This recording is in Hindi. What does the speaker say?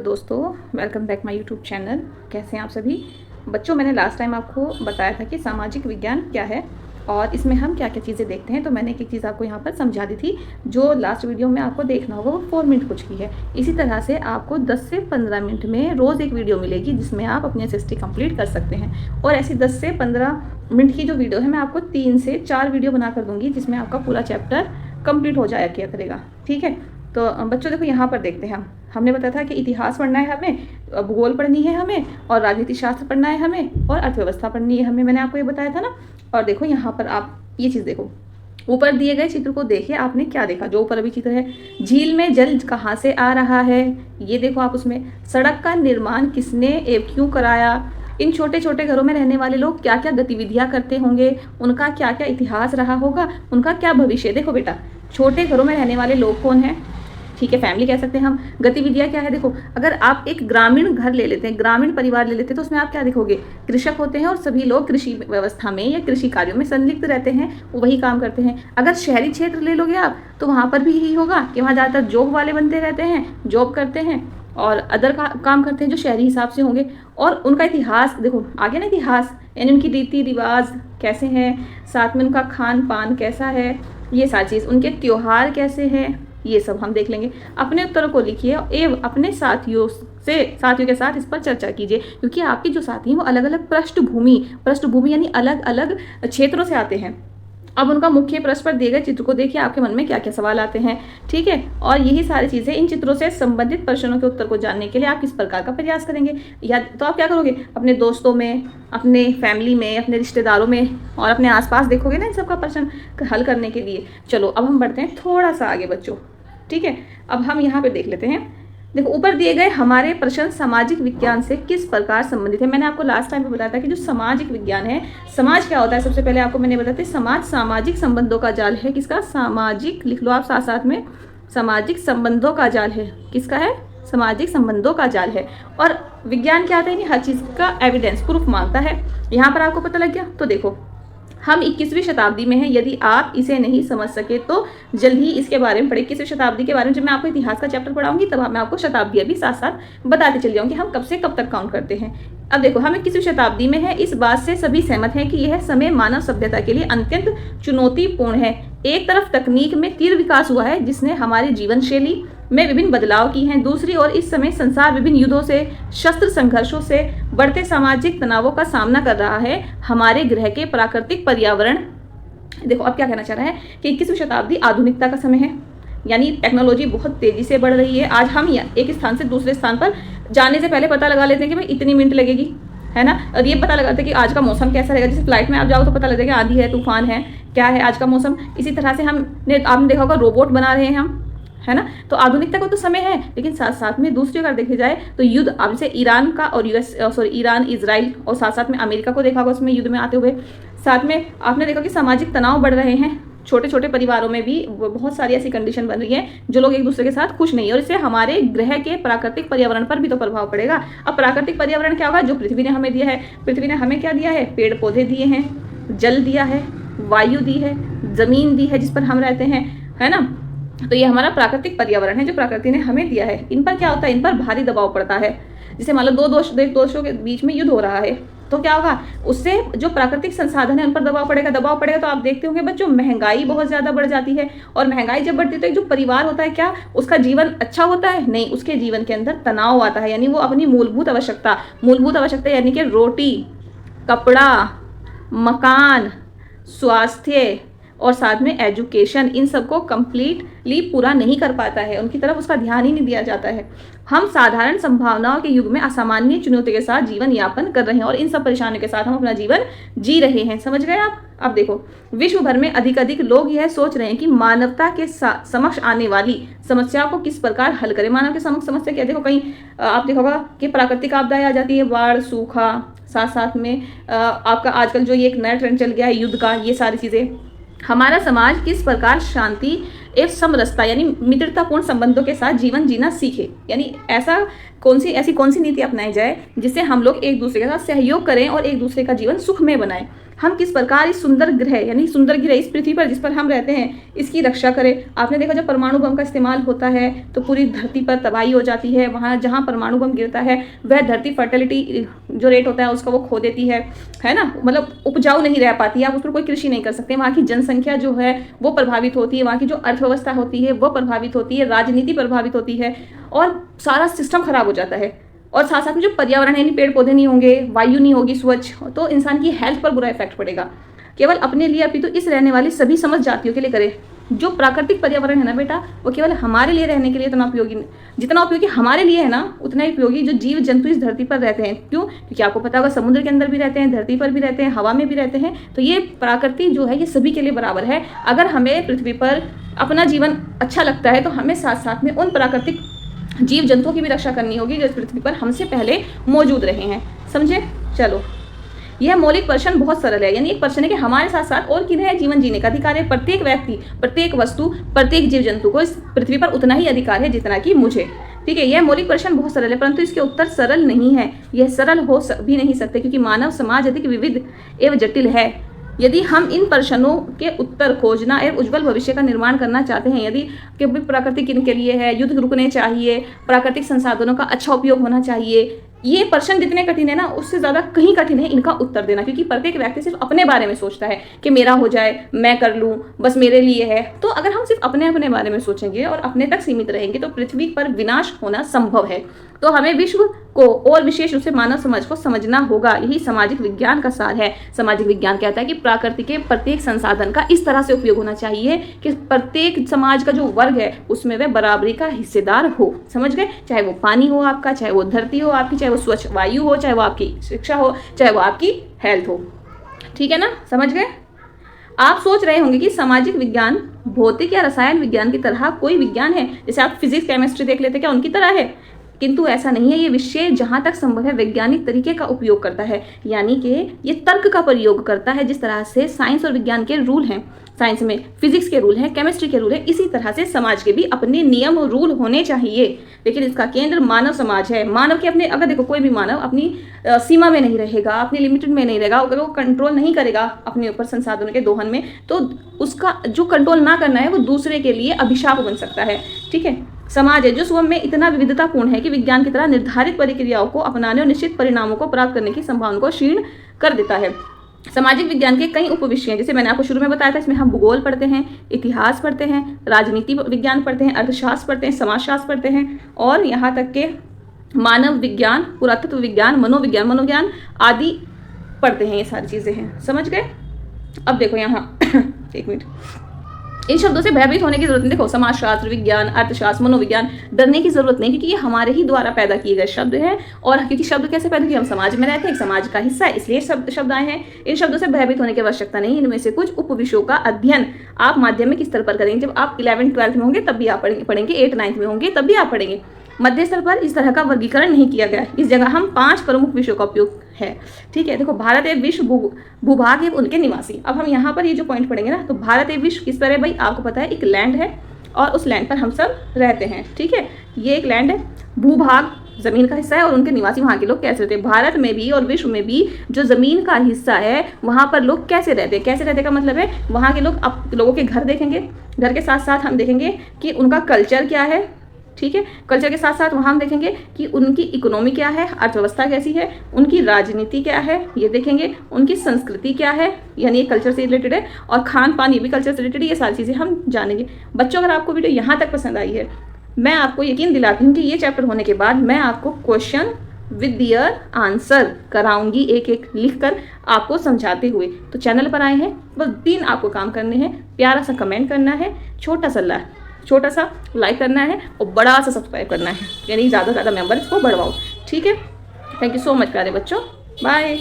दोस्तों, welcome back my YouTube channel. कैसे हैं आप सभी बच्चों? मैंने लास्ट टाइम आपको बताया था कि सामाजिक विज्ञान क्या है और इसमें हम क्या क्या चीज़ें देखते हैं। तो मैंने एक चीज़ आपको यहाँ पर समझा दी थी, जो लास्ट वीडियो में आपको देखना होगा वो 4 मिनट कुछ की है। इसी तरह से आपको 10 से 15 मिनट में रोज़ एक वीडियो मिलेगी जिसमें आप अपनी एसएसटी कंप्लीट कर सकते हैं। और ऐसी 10 से 15 मिनट की जो वीडियो है मैं आपको 3 से 4 वीडियो बना कर दूँगी जिसमें आपका पूरा चैप्टर कंप्लीट हो जाया किया करेगा। ठीक है, तो बच्चों देखो यहाँ पर देखते हैं। हमने बताया था कि इतिहास पढ़ना है हमें, भूगोल पढ़नी है हमें, और राजनीति शास्त्र पढ़ना है हमें, और अर्थव्यवस्था पढ़नी है हमें। मैंने आपको ये बताया था ना। और देखो यहाँ पर आप ये चीज़ देखो, ऊपर दिए गए चित्र को देखिए। आपने क्या देखा? जो ऊपर अभी चित्र है, झील में जल कहाँ से आ रहा है, ये देखो आप। उसमें सड़क का निर्माण किसने एवं क्यों कराया, इन छोटे छोटे घरों में रहने वाले लोग क्या क्या गतिविधियां करते होंगे, उनका क्या क्या इतिहास रहा होगा, उनका क्या भविष्य। देखो बेटा, छोटे घरों में रहने वाले लोग कौन हैं? ठीक है, फैमिली कह सकते हैं हम। गतिविधियां क्या है? देखो, अगर आप एक ग्रामीण घर ले लेते हैं, ग्रामीण परिवार ले लेते हैं, तो उसमें आप क्या देखोगे? कृषक होते हैं और सभी लोग कृषि व्यवस्था में या कृषि कार्यों में संलिप्त रहते हैं, वो वही काम करते हैं। अगर शहरी क्षेत्र ले लोगे आप, तो वहाँ पर भी यही होगा कि वहाँ ज़्यादातर जॉब वाले बनते रहते हैं, जॉब करते हैं और अदर काम करते हैं जो शहरी हिसाब से होंगे। और उनका इतिहास देखो, आगे ना इतिहास यानी उनकी रीति रिवाज कैसे हैं, साथ में उनका खान पान कैसा है, ये सारी चीज़, उनके त्योहार कैसे हैं, ये सब हम देख लेंगे। अपने उत्तरों को लिखिए एवं अपने साथियों के साथ इस पर चर्चा कीजिए, क्योंकि आपके जो साथी हैं वो अलग अलग पृष्ठभूमि यानी अलग अलग क्षेत्रों से आते हैं। अब उनका मुख्य पृष्ठ पर दिए गए चित्र को देखिए, आपके मन में क्या क्या सवाल आते हैं। ठीक है, और यही सारी चीज़ें, इन चित्रों से संबंधित प्रश्नों के उत्तर को जानने के लिए आप किस प्रकार का प्रयास करेंगे, या तो आप क्या करोगे? अपने दोस्तों में, अपने फैमिली में, अपने रिश्तेदारों में और अपने आसपास देखोगे ना इन सब का प्रश्न हल करने के लिए। चलो अब हम बढ़ते हैं थोड़ा सा आगे बच्चों। ठीक है, अब हम यहाँ पे देख लेते हैं। देखो, ऊपर दिए गए हमारे प्रश्न सामाजिक विज्ञान से किस प्रकार संबंधित है। मैंने आपको लास्ट टाइम पे बताया था कि जो सामाजिक विज्ञान है, समाज क्या होता है? सबसे पहले आपको मैंने बताया था, समाज सामाजिक संबंधों का जाल है। किसका? सामाजिक, लिख लो आप साथ साथ में, सामाजिक संबंधों का जाल है। किसका है? सामाजिक संबंधों का जाल है। और विज्ञान क्या आता है? हर चीज़ का एविडेंस, प्रूफ मांगता है। यहाँ पर आपको पता लग गया। तो देखो, हम 21वीं शताब्दी में हैं। यदि आप इसे नहीं समझ सके तो जल्द ही इसके बारे में पढ़े। 21वीं शताब्दी के बारे में जब मैं आपको इतिहास का चैप्टर पढ़ाऊंगी तब मैं आपको शताब्दियां भी साथ साथ बताते चल जाऊंगी, हम कब से कब तक काउंट करते हैं। अब देखो, हम 21वीं शताब्दी में है, इस बात से सभी सहमत हैं कि यह समय मानव सभ्यता के लिए अत्यंत चुनौतीपूर्ण है। एक तरफ तकनीक में तीव्र विकास हुआ है जिसने हमारी जीवन शैली में विभिन्न बदलाव की हैं, दूसरी ओर इस समय संसार विभिन्न युद्धों से, शस्त्र संघर्षों से, बढ़ते सामाजिक तनावों का सामना कर रहा है। हमारे ग्रह के प्राकृतिक पर्यावरण, देखो अब क्या कहना चाह रहा है कि 21वीं शताब्दी आधुनिकता का समय है, यानी टेक्नोलॉजी बहुत तेजी से बढ़ रही है। आज हम एक स्थान से दूसरे स्थान पर जाने से पहले पता लगा लेते हैं कि भाई इतनी मिनट लगेगी, है ना। और ये पता लगाते हैं कि आज का मौसम कैसा रहेगा। जैसे फ्लाइट में आप जाओ तो पता लगेगा आंधी है, तूफान है, क्या है आज का मौसम। इसी तरह से आपने देखा होगा रोबोट बना रहे हैं हम, है ना। तो आधुनिकता का तो समय है, लेकिन साथ साथ में दूसरी अगर देखे जाए तो युद्ध, अब जैसे ईरान का और ईरान इजराइल, और साथ साथ में अमेरिका को देखा होगा उसमें युद्ध में आते हुए। साथ में आपने देखा कि सामाजिक तनाव बढ़ रहे हैं। छोटे छोटे परिवारों में भी बहुत सारी ऐसी कंडीशन बन रही है जो लोग एक दूसरे के साथ खुश नहीं है, और इससे हमारे ग्रह के प्राकृतिक पर्यावरण पर भी तो प्रभाव पड़ेगा। अब प्राकृतिक पर्यावरण क्या होगा? जो पृथ्वी ने हमें दिया है। पृथ्वी ने हमें क्या दिया है? पेड़ पौधे दिए हैं, जल दिया है, वायु दी है, जमीन दी है जिस पर हम रहते हैं, है ना। तो ये हमारा प्राकृतिक पर्यावरण है जो प्रकृति ने हमें दिया है। इन पर क्या होता है? इन पर भारी दबाव पड़ता है। जैसे मान लो दो देशों के बीच में युद्ध हो रहा है, तो क्या होगा? उससे जो प्राकृतिक संसाधन है उन पर दबाव पड़ेगा तो आप देखते होंगे बच्चों, महंगाई बहुत ज़्यादा बढ़ जाती है। और महंगाई जब बढ़ती है तो एक जो परिवार होता है, क्या उसका जीवन अच्छा होता है? नहीं, उसके जीवन के अंदर तनाव आता है। यानी वो अपनी मूलभूत आवश्यकता यानी कि रोटी, कपड़ा, मकान, स्वास्थ्य और साथ में एजुकेशन, इन सबको कंप्लीटली पूरा नहीं कर पाता है। उनकी तरफ उसका ध्यान ही नहीं दिया जाता है। हम साधारण संभावनाओं के युग में असामान्य चुनौतियों के साथ जीवन यापन कर रहे हैं, और इन सब परेशानियों के साथ हम अपना जीवन जी रहे हैं। समझ गए आप? अब देखो, विश्व भर में अधिक लोग यह सोच रहे हैं कि मानवता के समक्ष आने वाली समस्याओं को किस प्रकार हल करें। मानव के समक्ष समस्या क्या? देखो, कहीं आप देखोगा कि प्राकृतिक आपदाएं आ जाती है, बाढ़, सूखा, साथ साथ में आपका आजकल जो ये एक नया ट्रेंड चल गया है युद्ध का, ये सारी चीज़ें। हमारा समाज किस प्रकार शांति एवं समरसता यानी मित्रतापूर्ण संबंधों के साथ जीवन जीना सीखे, यानी ऐसी कौन सी नीति अपनाई जाए जिससे हम लोग एक दूसरे के साथ सहयोग करें और एक दूसरे का जीवन सुखमय बनाएं। हम किस प्रकार इस सुंदर ग्रह यानी सुंदर ग्रह इस पृथ्वी पर जिस पर हम रहते हैं इसकी रक्षा करें। आपने देखा जब परमाणु बम का इस्तेमाल होता है तो पूरी धरती पर तबाही हो जाती है। वहाँ जहाँ परमाणु बम गिरता है वह धरती फर्टिलिटी जो रेट होता है उसका वो खो देती है ना, मतलब उपजाऊ नहीं रह पाती है, आप उस पर कोई कृषि नहीं कर सकते। वहाँ की जनसंख्या जो है वो प्रभावित होती है, वहाँ की जो अर्थव्यवस्था होती है वो प्रभावित होती है, राजनीति प्रभावित होती है और सारा सिस्टम खराब हो जाता है। और साथ साथ में जो पर्यावरण है, यानी पेड़ पौधे नहीं होंगे, वायु नहीं होगी स्वच्छ, तो इंसान की हेल्थ पर बुरा इफेक्ट पड़ेगा। केवल अपने लिए अपितु इस रहने वाली सभी समस्त जातियों के लिए करें। जो प्राकृतिक पर्यावरण है ना बेटा, वो केवल हमारे लिए रहने के लिए इतना उपयोगी, जितना उपयोगी हमारे लिए है ना उतना ही उपयोगी जो जीव जंतु इस धरती पर रहते हैं। क्यों? क्योंकि आपको पता होगा समुद्र के अंदर भी रहते हैं, धरती पर भी रहते हैं, हवा में भी रहते हैं। तो ये प्रकृति जो है ये सभी के लिए बराबर है। अगर हमें पृथ्वी पर अपना जीवन अच्छा लगता है तो हमें साथ साथ में उन प्राकृतिक जीव जंतुओं की भी रक्षा करनी होगी जो इस पृथ्वी पर हमसे पहले मौजूद रहे हैं। समझे? चलो, यह मौलिक प्रश्न बहुत सरल है, यानी एक प्रश्न है कि हमारे साथ साथ और किन्हें जीवन जीने का अधिकार है। प्रत्येक व्यक्ति, प्रत्येक वस्तु, प्रत्येक जीव जंतु को इस पृथ्वी पर उतना ही अधिकार है जितना कि मुझे। ठीक है, यह मौलिक प्रश्न बहुत सरल है, परंतु इसके उत्तर सरल नहीं है। यह सरल हो भी नहीं सकते क्योंकि मानव समाज अधिक विविध एवं जटिल है। यदि हम इन प्रश्नों के उत्तर खोजना एवं उज्जवल भविष्य का निर्माण करना चाहते हैं, यदि कि प्राकृतिक किनके लिए है, युद्ध रुकने चाहिए, प्राकृतिक संसाधनों का अच्छा उपयोग होना चाहिए, ये प्रश्न जितने कठिन है ना उससे ज़्यादा कहीं कठिन है इनका उत्तर देना। क्योंकि प्रत्येक व्यक्ति सिर्फ अपने बारे में सोचता है कि मेरा हो जाए, मैं कर लूँ, बस मेरे लिए है। तो अगर हम सिर्फ अपने अपने बारे में सोचेंगे और अपने तक सीमित रहेंगे तो पृथ्वी पर विनाश होना संभव है। तो हमें विश्व को और विशेष रूप से मानव समाज को समझना होगा। यही सामाजिक विज्ञान का सार है। सामाजिक विज्ञान कहता है कि प्रकृति के प्रत्येक संसाधन का इस तरह से उपयोग होना चाहिए कि प्रत्येक समाज का जो वर्ग है उसमें वह बराबरी का हिस्सेदार हो। समझ गए? चाहे वो पानी हो आपका, चाहे वो धरती हो आपकी, चाहे वो स्वच्छ वायु हो, चाहे वो आपकी शिक्षा हो, चाहे वो आपकी हेल्थ हो। ठीक है ना? समझ गए? आप सोच रहे होंगे कि सामाजिक विज्ञान भौतिक या रसायन विज्ञान की तरह कोई विज्ञान है, जैसे आप फिजिक्स केमिस्ट्री देख लेते, क्या उनकी तरह है? किंतु ऐसा नहीं है। ये विषय जहाँ तक संभव है वैज्ञानिक तरीके का उपयोग करता है, यानी कि ये तर्क का प्रयोग करता है। जिस तरह से साइंस और विज्ञान के रूल हैं, साइंस में फिजिक्स के रूल हैं, केमिस्ट्री के रूल हैं, इसी तरह से समाज के भी अपने नियम और रूल होने चाहिए। लेकिन इसका केंद्र मानव समाज है। मानव के अपने, अगर देखो कोई भी मानव अपनी सीमा में नहीं रहेगा, अपनी लिमिटेड में नहीं रहेगा, अगर वो कंट्रोल नहीं करेगा अपने ऊपर संसाधनों के दोहन में, तो उसका जो कंट्रोल ना करना है वो दूसरे के लिए अभिशाप बन सकता है। ठीक है? समाज है जो स्वयं में इतना विविधतापूर्ण है कि विज्ञान की तरह निर्धारित प्रक्रियाओं को अपनाने और निश्चित परिणामों को प्राप्त करने की संभावना को क्षीण कर देता है। सामाजिक विज्ञान के कई उपविषय हैं, जैसे मैंने आपको शुरू में बताया था, इसमें हम भूगोल पढ़ते हैं, इतिहास पढ़ते हैं, राजनीति विज्ञान पढ़ते हैं, अर्थशास्त्र पढ़ते हैं, समाजशास्त्र पढ़ते हैं और यहाँ तक के मानव विज्ञान, पुरातत्व विज्ञान, मनोविज्ञान आदि पढ़ते हैं। ये सारी चीज़ें हैं। समझ गए? अब देखो यहाँ एक मिनट, इन शब्दों से भयभीत होने की जरूरत नहीं। देखो, समाजशास्त्र, विज्ञान, अर्थशास्त्र, मनोविज्ञान, डरने की जरूरत नहीं, क्योंकि ये हमारे ही द्वारा पैदा किए गए शब्द हैं। और क्योंकि शब्द कैसे पैदा किए, हम समाज में रहते हैं, एक समाज का हिस्सा है, इसलिए शब्द आए हैं। इन शब्दों से भयभीत होने की आवश्यकता नहीं। इनमें से कुछ उपविषयों का अध्ययन आप माध्यमिक स्तर पर करेंगे। जब आप 11th-12th में होंगे तब भी आप पढ़ेंगे, 8th-9th में होंगे तब भी आप पढ़ेंगे। मध्य स्तर पर इस तरह का वर्गीकरण नहीं किया गया। इस जगह हम 5 प्रमुख विषयों का उपयोग है। ठीक है? देखो, भारत एवं विश्व, भूभाग एवं उनके निवासी। अब हम यहाँ पर ये जो पॉइंट पढ़ेंगे ना, तो भारत एवं विश्व किस पर है भाई? आपको पता है एक लैंड है और उस लैंड पर हम सब रहते हैं। ठीक है? ये एक लैंड है, भूभाग जमीन का हिस्सा है और उनके निवासी वहाँ के लोग कैसे रहते हैं। भारत में भी और विश्व में भी जो जमीन का हिस्सा है वहाँ पर लोग कैसे रहते हैं। कैसे रहते का मतलब है वहाँ के लोग, अब लोगों के घर देखेंगे, घर के साथ साथ हम देखेंगे कि उनका कल्चर क्या है। ठीक है? कल्चर के साथ साथ वहाँ हम देखेंगे कि उनकी इकोनॉमी क्या है, अर्थव्यवस्था कैसी है, उनकी राजनीति क्या है, ये देखेंगे, उनकी संस्कृति क्या है, यानी ये कल्चर से रिलेटेड है, और खान पान ये भी कल्चर से रिलेटेड है। ये सारी चीज़ें हम जानेंगे। बच्चों, अगर आपको वीडियो यहाँ तक पसंद आई है, मैं आपको यकीन दिलाती हूँ कि ये चैप्टर होने के बाद मैं आपको क्वेश्चन विद दियर आंसर कराऊंगी, एक एक लिख कर आपको समझाते हुए। तो चैनल पर आए हैं, बस 3 आपको काम करने हैं। प्यारा सा कमेंट करना है, छोटा सा लाइक करना है और बड़ा सा सब्सक्राइब करना है, यानी ज़्यादा से ज़्यादा मेंबर इसको बढ़वाओ। ठीक है? थैंक यू सो मच प्यारे बच्चों, बाय।